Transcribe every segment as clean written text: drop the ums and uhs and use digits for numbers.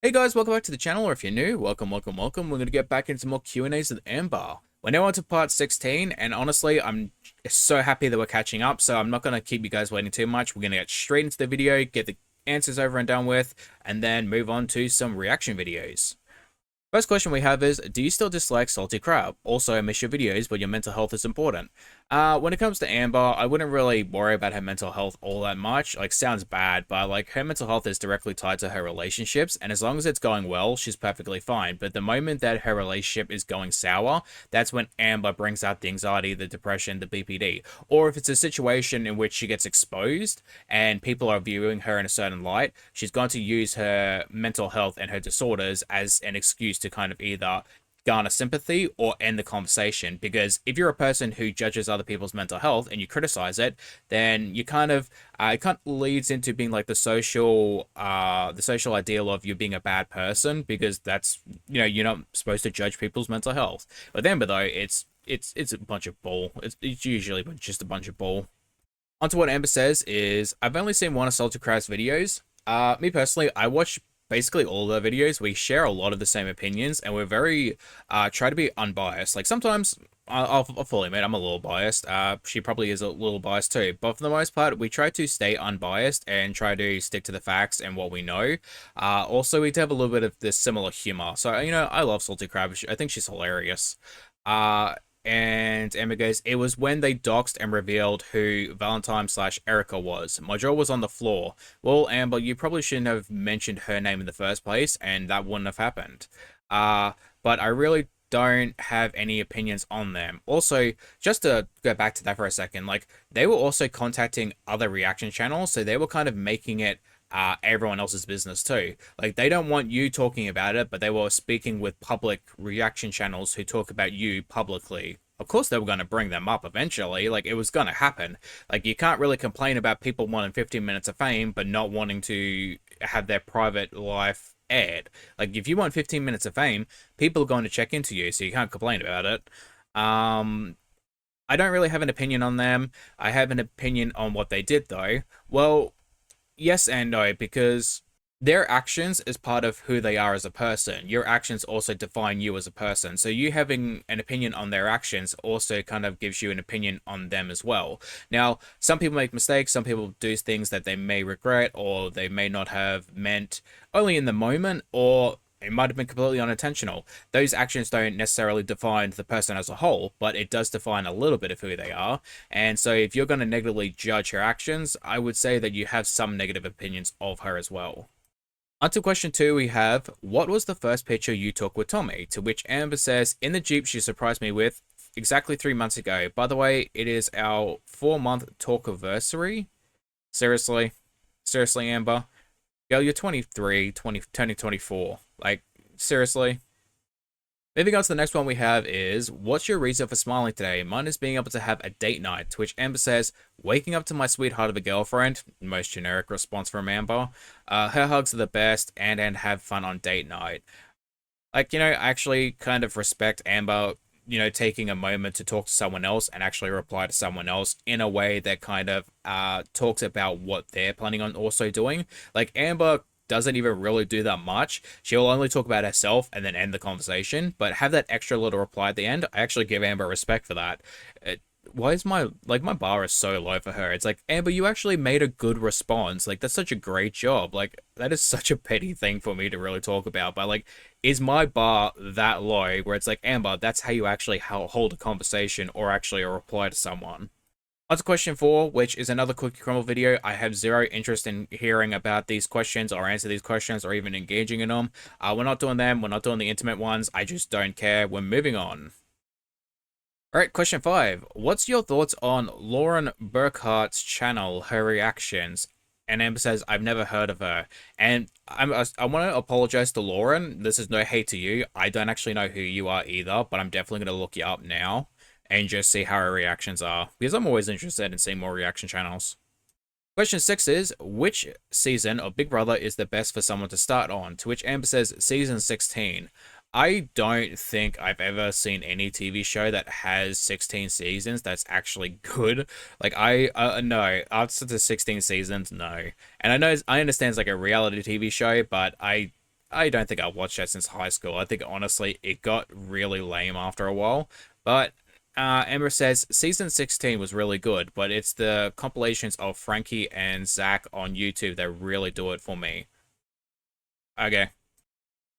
Hey guys, welcome back to the channel, or if you're new, welcome. We're going to get back into more Q&As with Amber. We're now on to part 16, and honestly, I'm so happy that we're catching up, so I'm not going to keep you guys waiting too much. We're going to get straight into the video, get the answers over and done with, and then move on to some reaction videos. First question we have is, do you still dislike salty crab? Also, I miss your videos, but your mental health is important. When it comes to Amber, I wouldn't really worry about her mental health all that much. Like, sounds bad, but like her mental health is directly tied to her relationships, and as long as it's going well, she's perfectly fine. But the moment that her relationship is going sour, that's when Amber brings out the anxiety, the depression, the BPD. Or if it's a situation in which she gets exposed and people are viewing her in a certain light, she's going to use her mental health and her disorders as an excuse to kind of either garner sympathy or end the conversation. Because if you're a person who judges other people's mental health and you criticize it, then you kind of it kind of leads into being like the social ideal of you being a bad person, because that's, you're not supposed to judge people's mental health. But then, though, it's a bunch of bull. It's usually just a bunch of bull. Onto what Amber says is, I've only seen one of Salty Crab's videos. Me personally, I watch basically all of their videos. We share a lot of the same opinions, and we're very try to be unbiased. Like, sometimes I'll fully admit I'm a little biased. She probably is a little biased too, but for the most part, we try to stay unbiased and try to stick to the facts and what we know. Also, we do have a little bit of this similar humor. So, I love Salty Crab. I think she's hilarious. And Emma goes, it was when they doxed and revealed who Valentine slash Erica was. My jaw was on the floor. Well, Amber, you probably shouldn't have mentioned her name in the first place, and that wouldn't have happened. But I really don't have any opinions on them. Also, just to go back to that for a second, like, they were also contacting other reaction channels, so they were kind of making it everyone else's business too. Like, they don't want you talking about it, but they were speaking with public reaction channels who talk about you publicly. Of course, they were going to bring them up eventually. Like, it was going to happen. Like, you can't really complain about people wanting 15 minutes of fame, but not wanting to have their private life aired. Like, if you want 15 minutes of fame, people are going to check into you, so you can't complain about it. I don't really have an opinion on them. I have an opinion on what they did, though. Well, yes and no, because their actions is part of who they are as a person. Your actions also define you as a person. So you having an opinion on their actions also kind of gives you an opinion on them as well. Now, some people make mistakes, some people do things that they may regret or they may not have meant only in the moment, or it might have been completely unintentional. Those actions don't necessarily define the person as a whole, but it does define a little bit of who they are. And so if you're going to negatively judge her actions, I would say that you have some negative opinions of her as well. Onto question 2, we have, what was the first picture you took with Tommy? To which Amber says, in the Jeep she surprised me with exactly 3 months ago. By the way, it is our 4-month talk anniversary. Seriously? Seriously, Amber? Girl, you're 23, turning 24. Like, seriously? Moving on to the next one we have is, what's your reason for smiling today? Mine is being able to have a date night, to which Amber says, waking up to my sweetheart of a girlfriend. Most generic response from Amber. Her hugs are the best, and have fun on date night. Like, I actually kind of respect Amber, taking a moment to talk to someone else and actually reply to someone else in a way that kind of talks about what they're planning on also doing. Like, Amber doesn't even really do that much. She'll only talk about herself and then end the conversation, but have that extra little reply at the end. I actually give Amber respect for that. Why is my bar is so low for her? It's like, Amber, you actually made a good response. Like, that's such a great job. Like, that is such a petty thing for me to really talk about. But like, is my bar that low where it's like, Amber, that's how you actually hold a conversation or actually a reply to someone? On to question 4, which is another Cookie Crumble video. I have zero interest in hearing about these questions or answer these questions or even engaging in them. We're not doing them. We're not doing the intimate ones. I just don't care. We're moving on. All right, question 5. What's your thoughts on Lauren Burkhart's channel, her reactions? And Amber says, I've never heard of her. And I want to apologize to Lauren. This is no hate to you. I don't actually know who you are either, but I'm definitely going to look you up now and just see how her reactions are, because I'm always interested in seeing more reaction channels. Question 6 is, which season of Big Brother is the best for someone to start on? To which Amber says, season 16. I don't think I've ever seen any TV show that has 16 seasons that's actually good. Like, no, after the 16 seasons, no. And I understand it's like a reality TV show, but I I don't think I've watched that since high school. I think honestly it got really lame after a while. But Amber says season 16 was really good, but it's the compilations of Frankie and Zach on YouTube that really do it for me. Okay.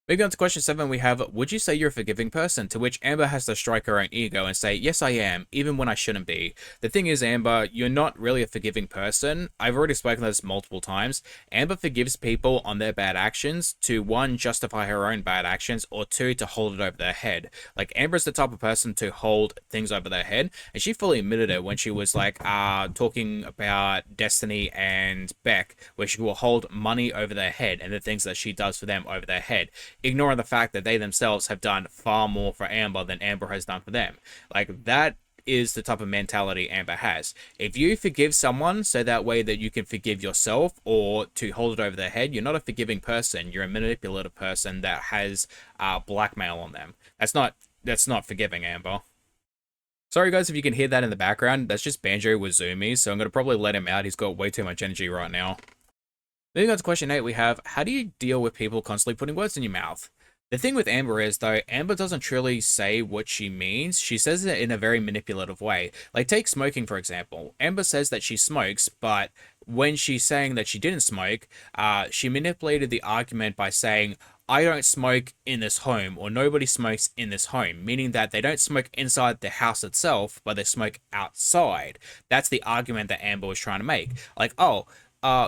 Moving on to question 7, we have, would you say you're a forgiving person? To which Amber has to strike her own ego and say, yes, I am, even when I shouldn't be. The thing is, Amber, you're not really a forgiving person. I've already spoken this multiple times. Amber forgives people on their bad actions to, 1, justify her own bad actions, or 2, to hold it over their head. Like, Amber's the type of person to hold things over their head, and she fully admitted it when she was, like, talking about Destiny and Beck, where she will hold money over their head and the things that she does for them over their head, ignoring the fact that they themselves have done far more for Amber than Amber has done for them. Like, that is the type of mentality Amber has. If you forgive someone so that way that you can forgive yourself or to hold it over their head, you're not a forgiving person. You're a manipulative person that has blackmail on them. That's not forgiving, Amber. Sorry guys if you can hear that in the background. That's just Banjo with Zoomies, so I'm going to probably let him out. He's got way too much energy right now. Moving on to question 8, we have, how do you deal with people constantly putting words in your mouth? The thing with Amber is, though, Amber doesn't truly say what she means. She says it in a very manipulative way. Like, take smoking, for example. Amber says that she smokes, but when she's saying that she didn't smoke, she manipulated the argument by saying, I don't smoke in this home, or nobody smokes in this home, meaning that they don't smoke inside the house itself, but they smoke outside. That's the argument that Amber was trying to make. Like, oh,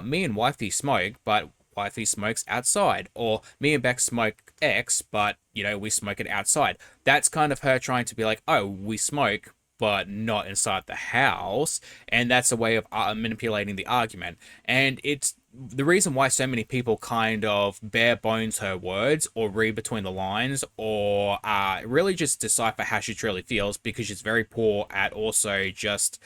me and wifey smoke, but wifey smokes outside. Or me and Beck smoke X, but, we smoke it outside. That's kind of her trying to be like, oh, we smoke, but not inside the house. And that's a way of manipulating the argument. And it's the reason why so many people kind of bare bones her words or read between the lines or really just decipher how she truly feels, because she's very poor at also just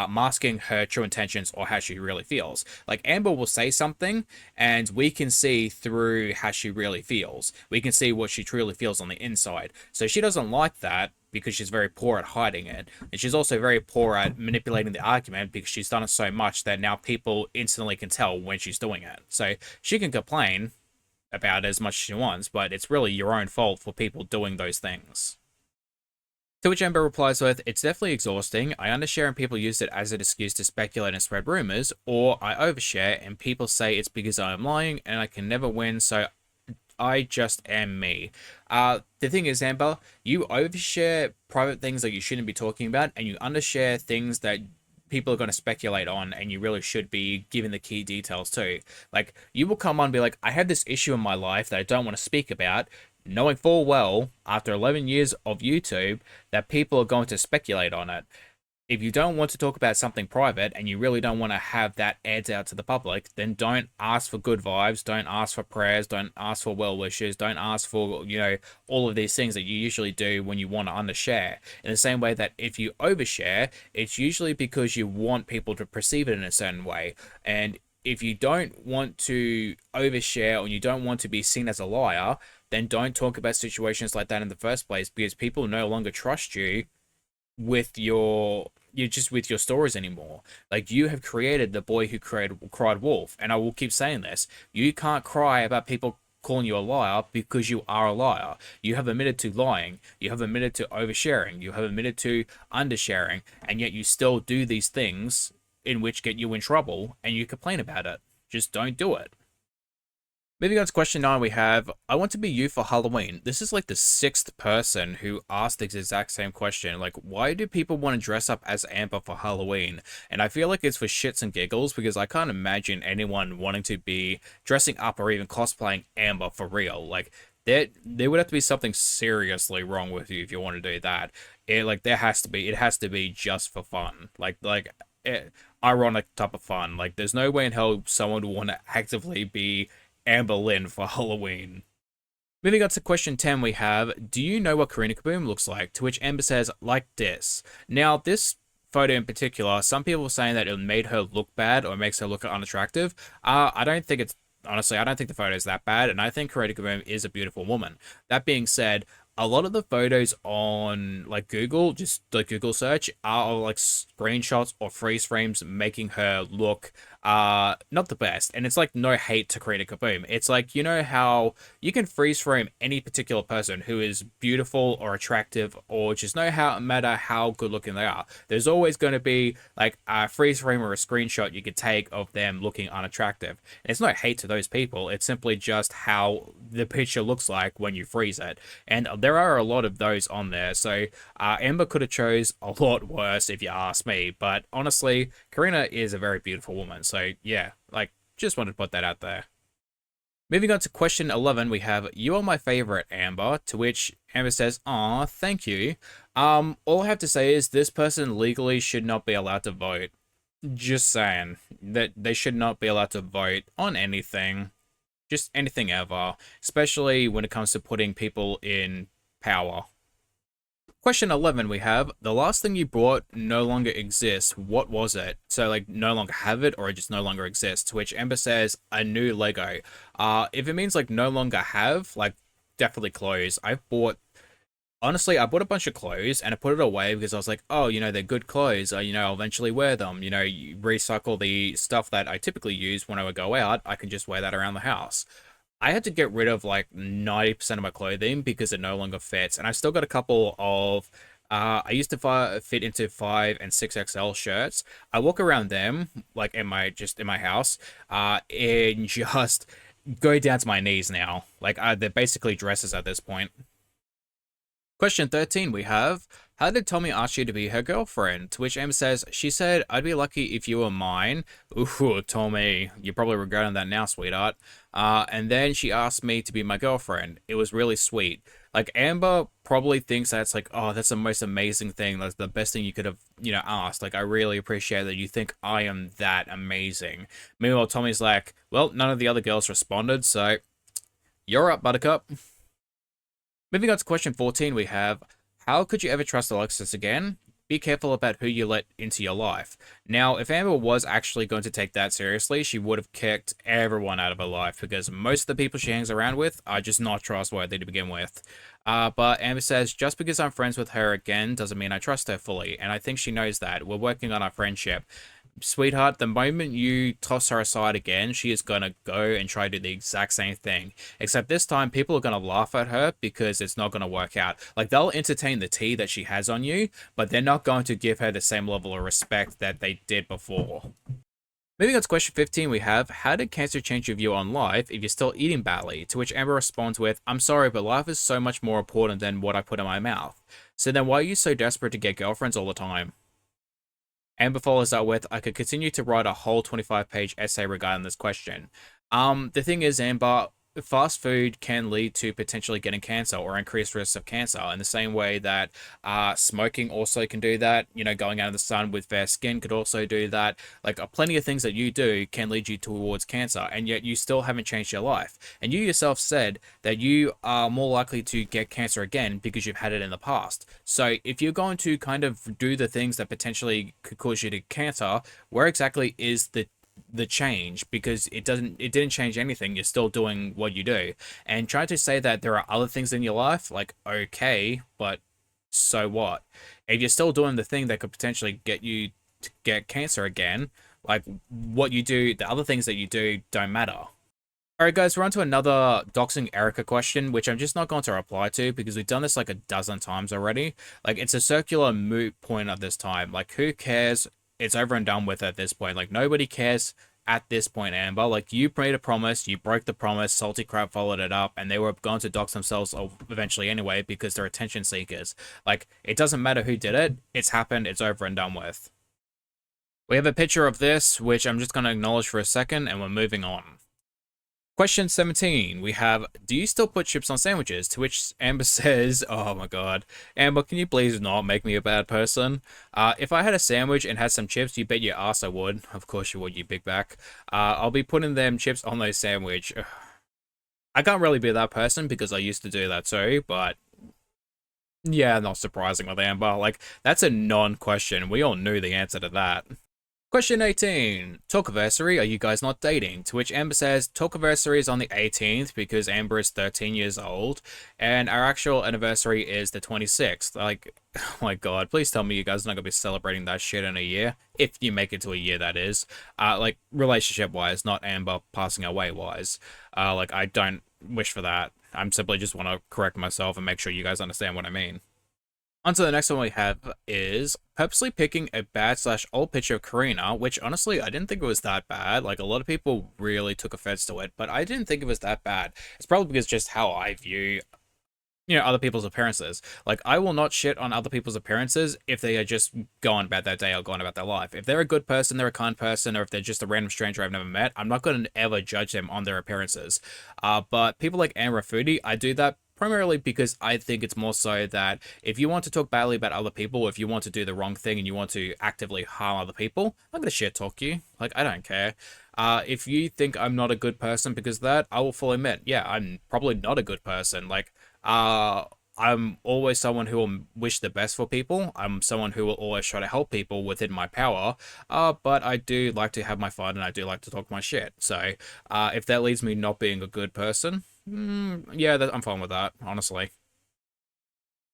masking her true intentions or how she really feels. Like, Amber will say something and we can see through how she really feels. We can see what she truly feels on the inside. So she doesn't like that because she's very poor at hiding it. And she's also very poor at manipulating the argument because she's done it so much that now people instantly can tell when she's doing it. So she can complain about it as much as she wants, but it's really your own fault for people doing those things. To which Amber replies with, it's definitely exhausting. I undershare and people use it as an excuse to speculate and spread rumors, or I overshare and people say it's because I am lying and I can never win, so I just am me. The thing is, Amber, you overshare private things that you shouldn't be talking about, and you undershare things that people are going to speculate on, and you really should be giving the key details too. Like, you will come on and be like, I have this issue in my life that I don't want to speak about, knowing full well, after 11 years of YouTube, that people are going to speculate on it. If you don't want to talk about something private and you really don't want to have that aired out to the public, then don't ask for good vibes, don't ask for prayers, don't ask for well wishes, don't ask for, all of these things that you usually do when you want to undershare. In the same way that if you overshare, it's usually because you want people to perceive it in a certain way. And if you don't want to overshare or you don't want to be seen as a liar, then don't talk about situations like that in the first place, because people no longer trust you with with your stories anymore. Like, you have created the boy who cried wolf, and I will keep saying this. You can't cry about people calling you a liar because you are a liar. You have admitted to lying, you have admitted to oversharing, you have admitted to undersharing, and yet you still do these things in which get you in trouble, and you complain about it. Just don't do it. Moving on to question 9, we have, I want to be you for Halloween. This is like the 6th person who asked the exact same question. Like, why do people want to dress up as Amber for Halloween? And I feel like it's for shits and giggles, because I can't imagine anyone wanting to be dressing up or even cosplaying Amber for real. Like, there would have to be something seriously wrong with you if you want to do that. It has to be just for fun. Ironic type of fun. Like, there's no way in hell someone would want to actively be Amberlynn for Halloween. Moving on to question 10, we have, do you know what Karina Kaboom looks like? To which Amber says, like this. Now, this photo in particular, some people were saying that it made her look bad or makes her look unattractive. Honestly, I don't think the photo is that bad, and I think Karina Kaboom is a beautiful woman. That being said, a lot of the photos on like Google, just the Google search, are like screenshots or freeze frames making her look not the best. And it's like no hate to create a kaboom. It's like, you know how you can freeze frame any particular person who is beautiful or attractive or just no how matter how good looking they are. There's always going to be like a freeze frame or a screenshot you could take of them looking unattractive. And it's no hate to those people. It's simply just how the picture looks like when you freeze it. And there are a lot of those on there. So Amber could have chose a lot worse if you ask me. But honestly, Karina is a very beautiful woman. So yeah, like just wanted to put that out there. Moving on to question 11, we have, you are my favorite, Amber, to which Amber says, aw, thank you. All I have to say is this person legally should not be allowed to vote. Just saying that they should not be allowed to vote on anything, just anything ever, especially when it comes to putting people in power. Question 11, we have, the last thing you bought no longer exists. What was it? So, like, no longer have it or it just no longer exists. To which Ember says, a new Lego. If it means, like, no longer have, like, definitely clothes. Honestly, I bought a bunch of clothes and I put it away because I was like, oh, you know, they're good clothes. You know, I'll eventually wear them. You know, you recycle the stuff that I typically use when I would go out. I can just wear that around the house. I had to get rid of like 90% of my clothing because it no longer fits. And I've still got a couple of, I used to fit into 5 and 6XL shirts. I walk around them like just in my house, and just go down to my knees now. Like they're basically dresses at this point. Question 13, we have, how did Tommy ask you to be her girlfriend? To which Em says, she said, I'd be lucky if you were mine. Ooh, Tommy, you're probably regretting that now, sweetheart. And then she asked me to be my girlfriend. It was really sweet. Like, Amber probably thinks that's like, oh, that's the most amazing thing. That's the best thing you could have, you know, asked. Like, I really appreciate that you think I am that amazing. Meanwhile, Tommy's like, well, none of the other girls responded, so you're up, Buttercup. Moving on to question 14, we have, how could you ever trust Alexis again? Be careful about who you let into your life. Now, if Amber was actually going to take that seriously, she would have kicked everyone out of her life because most of the people she hangs around with are just not trustworthy to begin with. But Amber says, just because I'm friends with her again doesn't mean I trust her fully, and I think she knows that. We're working on our friendship. Sweetheart, the moment you toss her aside again, she is going to go and try to do the exact same thing. Except this time, people are going to laugh at her because it's not going to work out. Like, they'll entertain the tea that she has on you, but they're not going to give her the same level of respect that they did before. Moving on to question 15, we have, how did cancer change your view on life if you're still eating badly? To which Amber responds with, I'm sorry, but life is so much more important than what I put in my mouth. So then why are you so desperate to get girlfriends all the time? Amber follows that with, I could continue to write a whole 25-page essay regarding this question. The thing is, Amber, fast food can lead to potentially getting cancer or increased risks of cancer in the same way that smoking also can do that. You know, going out in the sun with fair skin could also do that. Like, plenty of things that you do can lead you towards cancer, and yet you still haven't changed your life. And you yourself said that you are more likely to get cancer again because you've had it in the past. So if you're going to kind of do the things that potentially could cause you to cancer, where exactly is the change? Because it didn't change anything. You're still doing what you do, and trying to say that there are other things in your life, like, okay, but so what? If you're still doing the thing that could potentially get you to get cancer again, like, what you do, the other things that you do don't matter. All right, guys, we're on to another doxing Erica question, which I'm just not going to reply to because we've done this like a dozen times already. Like, it's a circular moot point at this time. Like, who cares? It's over and done with at this point. Like, nobody cares at this point, Amber. Like, you made a promise, you broke the promise, Salty Crab followed it up, and they were going to dox themselves eventually anyway because they're attention seekers. Like, it doesn't matter who did it. It's happened. It's over and done with. We have a picture of this, which I'm just going to acknowledge for a second, and we're moving on. Question 17, we have, do you still put chips on sandwiches? To which Amber says, oh my god, Amber, can you please not make me a bad person? If I had a sandwich and had some chips, you bet your ass I would. Of course you would, you big back. I'll be putting them chips on those sandwich. I can't really be that person because I used to do that too, but yeah, not surprising with Amber. Like, that's a non-question. We all knew the answer to that. Question 18. Talkiversary, are you guys not dating? To which Amber says, Talkiversary is on the 18th because Amber is 13 years old, and our actual anniversary is the 26th. Like, oh my god, please tell me you guys are not going to be celebrating that shit in a year. If you make it to a year, that is. Like, relationship-wise, not Amber passing away-wise. Like, I don't wish for that. I'm simply just want to correct myself and make sure you guys understand what I mean. On to the next one we have is purposely picking a bad / old picture of Karina, which honestly, I didn't think it was that bad. Like, a lot of people really took offense to it, but I didn't think it was that bad. It's probably because just how I view, other people's appearances. Like, I will not shit on other people's appearances if they are just going about their day or going about their life. If they're a good person, they're a kind person, or if they're just a random stranger I've never met, I'm not going to ever judge them on their appearances. But people like Amber Foodie, I do that primarily because I think it's more so that if you want to talk badly about other people, if you want to do the wrong thing and you want to actively harm other people, I'm gonna shit talk you. Like, I don't care. If you think I'm not a good person because of that, I will fully admit, yeah, I'm probably not a good person. Like, I'm always someone who will wish the best for people. I'm someone who will always try to help people within my power. But I do like to have my fun and I do like to talk my shit. So, if that leaves me not being a good person, yeah, I'm fine with that, honestly.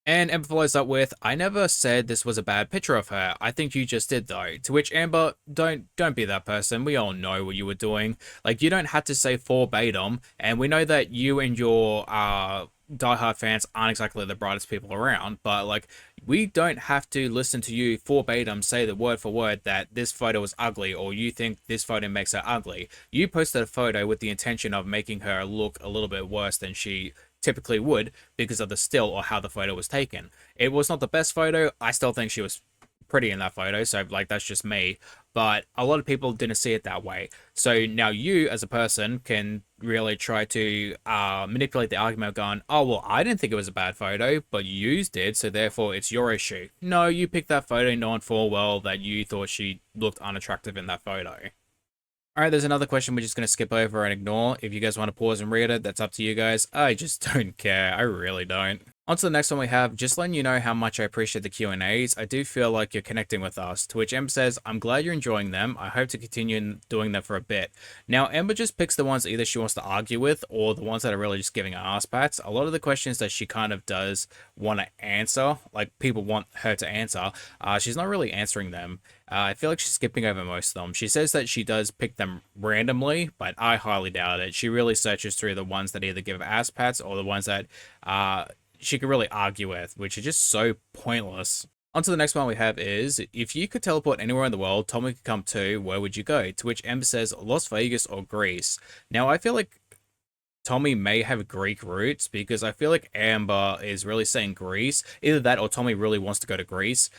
And Amber follows up with, I never said this was a bad picture of her. I think you just did though. To which Amber, don't be that person. We all know what you were doing. Like, you don't have to say verbatim, and we know that you and your diehard fans aren't exactly the brightest people around, but like, we don't have to listen to you verbatim say the word for word that this photo is ugly or you think this photo makes her ugly. You posted a photo with the intention of making her look a little bit worse than she typically would because of the still or how the photo was taken. It was not the best photo. I still think she was pretty in that photo, so like, that's just me. But a lot of people didn't see it that way. So now you as a person can really try to manipulate the argument of going, oh, well, I didn't think it was a bad photo, but you did, so therefore it's your issue. No, you picked that photo knowing full well that you thought she looked unattractive in that photo. All right, there's another question we're just going to skip over and ignore. If you guys want to pause and read it, that's up to you guys. I just don't care. I really don't. On to the next one we have, just letting you know how much I appreciate the Q&As. I do feel like you're connecting with us. To which Ember says, I'm glad you're enjoying them. I hope to continue doing them for a bit. Now, Ember just picks the ones either she wants to argue with or the ones that are really just giving her ass pats. A lot of the questions that she kind of does want to answer, like people want her to answer, she's not really answering them. I feel like she's skipping over most of them. She says that she does pick them randomly, but I highly doubt it. She really searches through the ones that either give ass pats or the ones that she could really argue with, which is just so pointless. On to the next one we have is, if you could teleport anywhere in the world, Tommy could come to, where would you go? To which Ember says, Las Vegas or Greece. Now, I feel like Tommy may have Greek roots because I feel like Amber is really saying Greece. Either that or Tommy really wants to go to Greece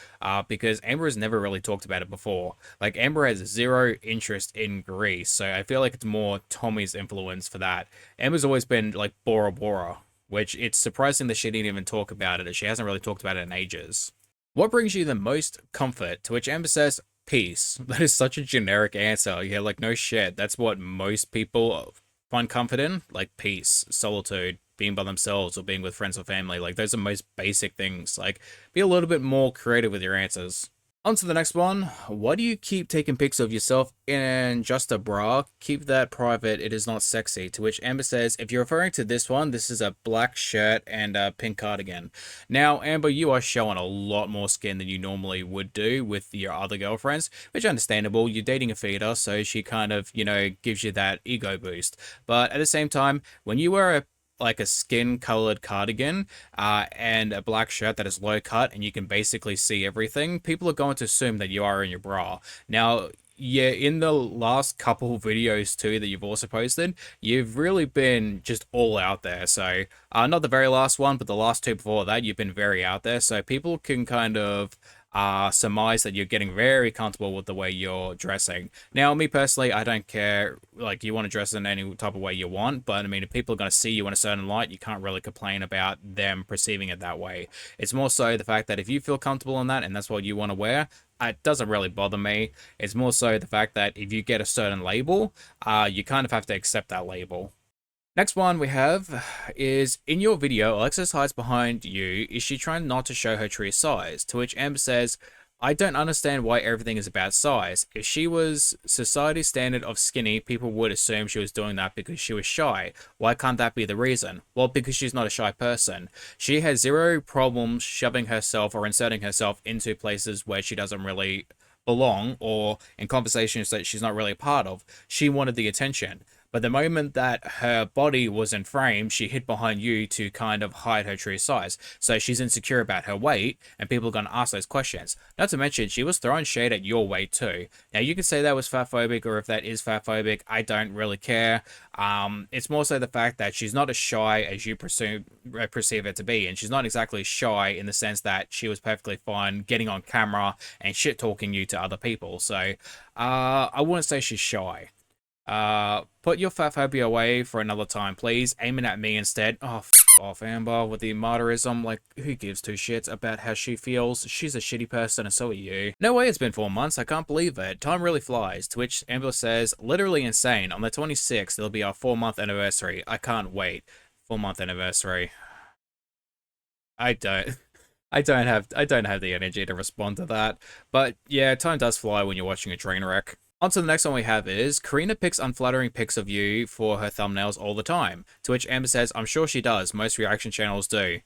because Amber has never really talked about it before. Like, Amber has zero interest in Greece, so I feel like it's more Tommy's influence for that. Amber's always been like Bora Bora, which it's surprising that she didn't even talk about it, as she hasn't really talked about it in ages. What brings you the most comfort? To which Amber says, peace. That is such a generic answer. Yeah, like, no shit. That's what most people find comfort in, like peace, solitude, being by themselves, or being with friends or family. Like, those are most basic things. Like, be a little bit more creative with your answers. On to the next one. Why do you keep taking pics of yourself in just a bra? Keep that private. It is not sexy. To which Amber says, if you're referring to this one, this is a black shirt and a pink cardigan. Now, Amber, you are showing a lot more skin than you normally would do with your other girlfriends, which is understandable. You're dating a feeder, so she kind of, gives you that ego boost. But at the same time, when you wear like a skin colored cardigan and a black shirt that is low cut and you can basically see everything, people are going to assume that you are in your bra. Now, yeah, in the last couple videos too that you've also posted, you've really been just all out there. So not the very last one, but the last two before that, you've been very out there, so people can kind of surmise that you're getting very comfortable with the way you're dressing. Now, me personally, I don't care. Like, you want to dress in any type of way you want, but I mean, if people are going to see you in a certain light, you can't really complain about them perceiving it that way. It's more so the fact that if you feel comfortable in that and that's what you want to wear, it doesn't really bother me. It's more so the fact that if you get a certain label, you kind of have to accept that label. Next one we have is, in your video, Alexis hides behind you. Is she trying not to show her true size? To which Amber says, I don't understand why everything is about size. If she was society's standard of skinny, people would assume she was doing that because she was shy. Why can't that be the reason? Well, because she's not a shy person. She has zero problems shoving herself or inserting herself into places where she doesn't really belong or in conversations that she's not really a part of. She wanted the attention. But the moment that her body was in frame, she hid behind you to kind of hide her true size. So she's insecure about her weight, and people are going to ask those questions. Not to mention, she was throwing shade at your weight too. Now, you could say that was fatphobic, or if that is fatphobic, I don't really care. It's more so the fact that she's not as shy as you perceive her to be, and she's not exactly shy in the sense that she was perfectly fine getting on camera and shit talking you to other people. So, I wouldn't say she's shy. Put your fat phobia away for another time, please. Aiming at me instead. Oh, off, Amber, with the martyrism. Like, who gives two shits about how she feels? She's a shitty person, and so are you. No way it's been 4 months. I can't believe it. Time really flies. To which Amber says, literally insane. On the 26th, it'll be our 4-month anniversary. I can't wait. 4-month anniversary. I don't. I don't have the energy to respond to that. But yeah, time does fly when you're watching a train wreck. On to the next one we have is, Karina picks unflattering pics of you for her thumbnails all the time. To which Amber says, I'm sure she does. Most reaction channels do.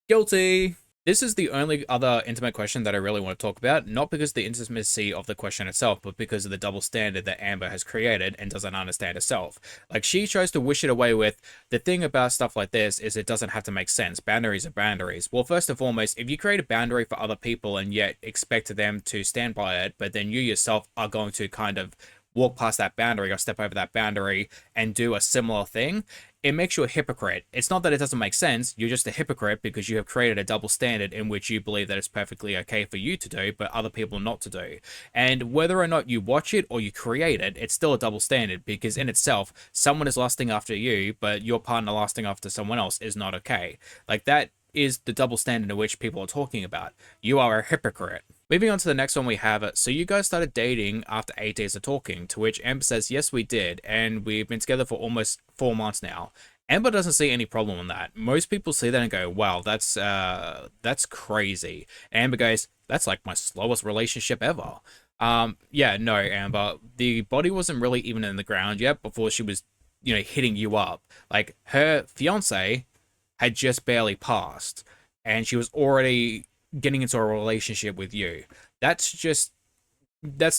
Guilty. This is the only other intimate question that I really want to talk about, not because of the intimacy of the question itself, but because of the double standard that Amber has created and doesn't understand herself. Like, she chose to wish it away with, the thing about stuff like this is it doesn't have to make sense. Boundaries are boundaries. Well, first and foremost, if you create a boundary for other people and yet expect them to stand by it, but then you yourself are going to kind of walk past that boundary or step over that boundary and do a similar thing, it makes you a hypocrite. It's not that it doesn't make sense, you're just a hypocrite because you have created a double standard in which you believe that it's perfectly okay for you to do, but other people not to do. And whether or not you watch it or you create it, it's still a double standard because in itself, someone is lusting after you, but your partner lusting after someone else is not okay. Like, that is the double standard in which people are talking about. You are a hypocrite. Moving on to the next one we have, so you guys started dating after 8 days of talking, to which Amber says, yes, we did, and we've been together for almost 4 months now. Amber doesn't see any problem in that. Most people see that and go, wow, that's crazy. And Amber goes, that's like my slowest relationship ever. Yeah, no, Amber, the body wasn't really even in the ground yet before she was, hitting you up. Like, her fiance had just barely passed, and she was already getting into a relationship with you. That's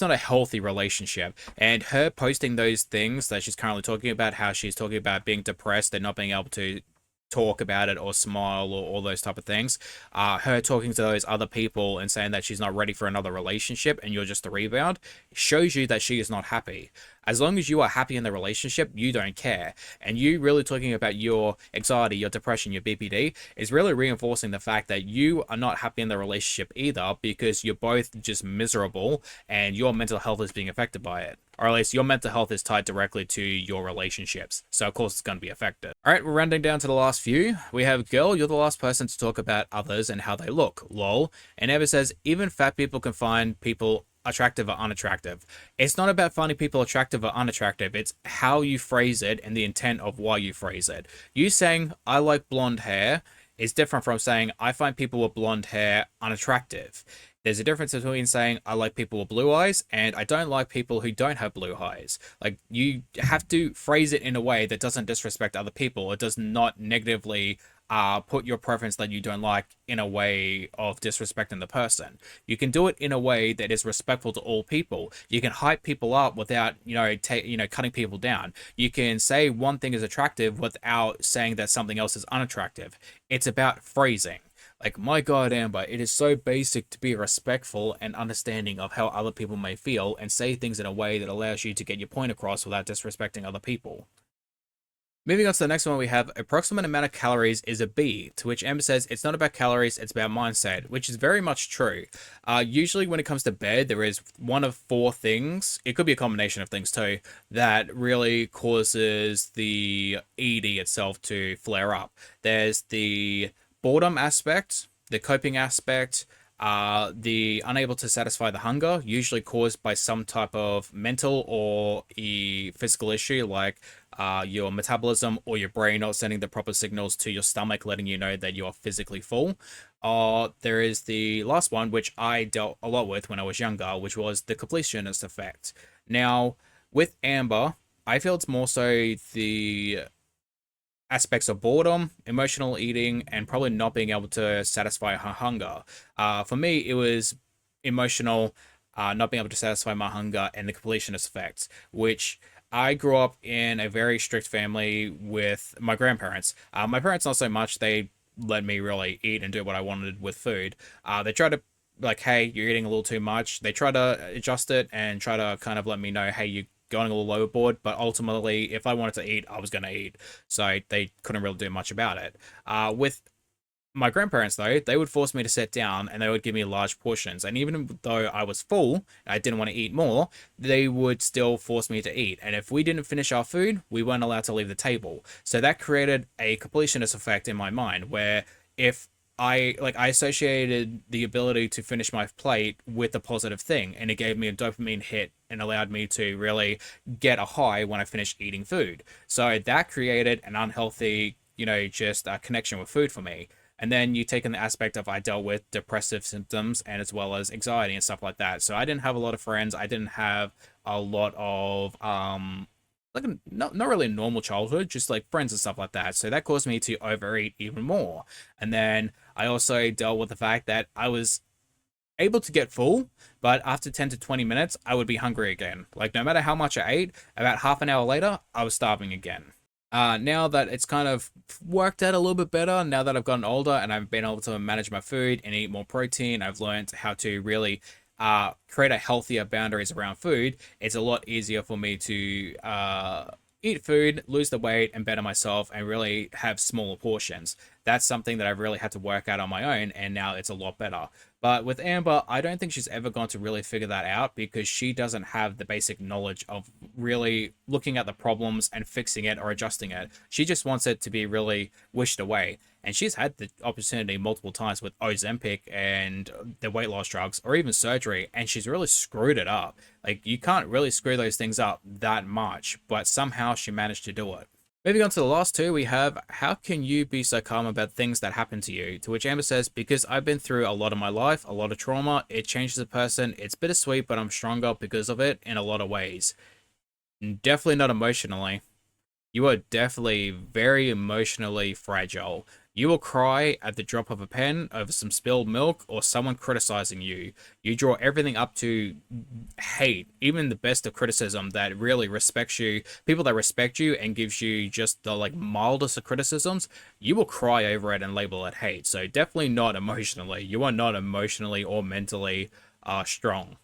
not a healthy relationship. And her posting those things that she's currently talking about, how she's talking about being depressed and not being able to talk about it or smile or all those type of things, her talking to those other people and saying that she's not ready for another relationship and you're just a rebound, shows you that she is not happy. As long as you are happy in the relationship, you don't care. And you really talking about your anxiety, your depression, your BPD is really reinforcing the fact that you are not happy in the relationship either, because you're both just miserable and your mental health is being affected by it. Or at least your mental health is tied directly to your relationships. So of course it's going to be affected. All right, we're rounding down to the last few. We have Gurl, you're the last person to talk about others and how they look. Lol. And Ever says, even fat people can find people attractive or unattractive. It's not about finding people attractive or unattractive. It's how you phrase it and the intent of why you phrase it. You saying, I like blonde hair is different from saying, I find people with blonde hair unattractive. There's a difference between saying, I like people with blue eyes and I don't like people who don't have blue eyes. Like, you have to phrase it in a way that doesn't disrespect other people. It does not negatively put your preference that you don't like in a way of disrespecting the person. You can do it in a way that is respectful to all people. You can hype people up without, cutting people down. You can say one thing is attractive without saying that something else is unattractive. It's about phrasing. Like, my God, Amber, it is so basic to be respectful and understanding of how other people may feel and say things in a way that allows you to get your point across without disrespecting other people. Moving on to the next one, we have approximate amount of calories is a B, to which Amber says it's not about calories, it's about mindset, which is very much true. Usually when it comes to bed, there is one of 4 things, it could be a combination of things too, that really causes the ED itself to flare up. There's the boredom aspect, the coping aspect, the unable to satisfy the hunger, usually caused by some type of mental or physical issue, like your metabolism or your brain not sending the proper signals to your stomach, letting you know that you are physically full. Or there is the last one, which I dealt a lot with when I was younger, which was the completionist effect. Now, with Amber, I feel it's more so the aspects of boredom, emotional eating, and probably not being able to satisfy her hunger. For me, it was emotional, not being able to satisfy my hunger, and the completionist effects, which I grew up in a very strict family with my grandparents. My parents, not so much. They let me really eat and do what I wanted with food. They tried to, like, hey, you're eating a little too much. They try to adjust it and try to kind of let me know, hey, you going a little overboard, but ultimately, if I wanted to eat, I was going to eat. So they couldn't really do much about it. With my grandparents, though, they would force me to sit down and they would give me large portions. And even though I was full, and I didn't want to eat more, they would still force me to eat. And if we didn't finish our food, we weren't allowed to leave the table. So that created a completionist effect in my mind where if I associated the ability to finish my plate with a positive thing, and it gave me a dopamine hit and allowed me to really get a high when I finished eating food. So that created an unhealthy, just a connection with food for me. And then you take in the aspect of I dealt with depressive symptoms and as well as anxiety and stuff like that. So I didn't have a lot of friends. I didn't have a lot of like not really a normal childhood, just like friends and stuff like that. So that caused me to overeat even more. And then I also dealt with the fact that I was able to get full, but after 10 to 20 minutes, I would be hungry again. Like, no matter how much I ate, about half an hour later, I was starving again. Now that it's kind of worked out a little bit better, now that I've gotten older and I've been able to manage my food and eat more protein, I've learned how to really create a healthier boundaries around food. It's a lot easier for me to eat food, lose the weight, and better myself, and really have smaller portions. That's something that I've really had to work out on my own, and now it's a lot better. But with Amber, I don't think she's ever going to really figure that out because she doesn't have the basic knowledge of really looking at the problems and fixing it or adjusting it. She just wants it to be really wished away. And she's had the opportunity multiple times with Ozempic and the weight loss drugs or even surgery, and she's really screwed it up. Like, you can't really screw those things up that much, but somehow she managed to do it. Moving on to the last two, we have, how can you be so calm about things that happen to you? To which Amber says, because I've been through a lot of my life, a lot of trauma, it changes a person. It's bittersweet, but I'm stronger because of it in a lot of ways. Definitely not emotionally. You are definitely very emotionally fragile. You will cry at the drop of a pen over some spilled milk or someone criticizing you. You draw everything up to hate, even the best of criticism that really respects you, people that respect you and gives you just the like mildest of criticisms, you will cry over it and label it hate. So definitely not emotionally. You are not emotionally or mentally strong.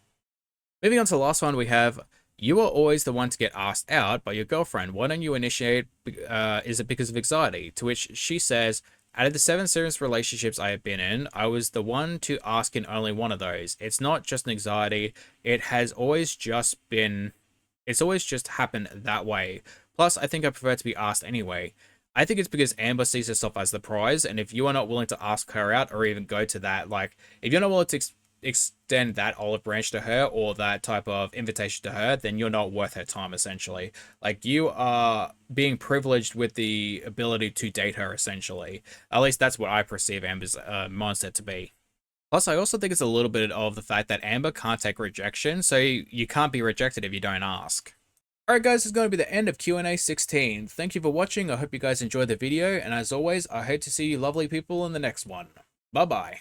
Moving on to the last one, we have, you are always the one to get asked out by your girlfriend. Why don't you initiate? Is it because of anxiety? To which she says, out of the 7 serious relationships I have been in, I was the one to ask in only one of those. It's not just an anxiety. It's always just happened that way. Plus, I think I prefer to be asked anyway. I think it's because Amber sees herself as the prize, and if you are not willing to ask her out or even go to that, like, if you're not willing to extend that olive branch to her or that type of invitation to her, then you're not worth her time, essentially. Like, you are being privileged with the ability to date her, essentially. At least that's what I perceive Amber's mindset to be. Plus, I also think it's a little bit of the fact that Amber can't take rejection, so you can't be rejected if you don't ask. Alright guys, this is going to be the end of Q&A 16. Thank you for watching, I hope you guys enjoyed the video, and as always, I hope to see you lovely people in the next one. Bye bye.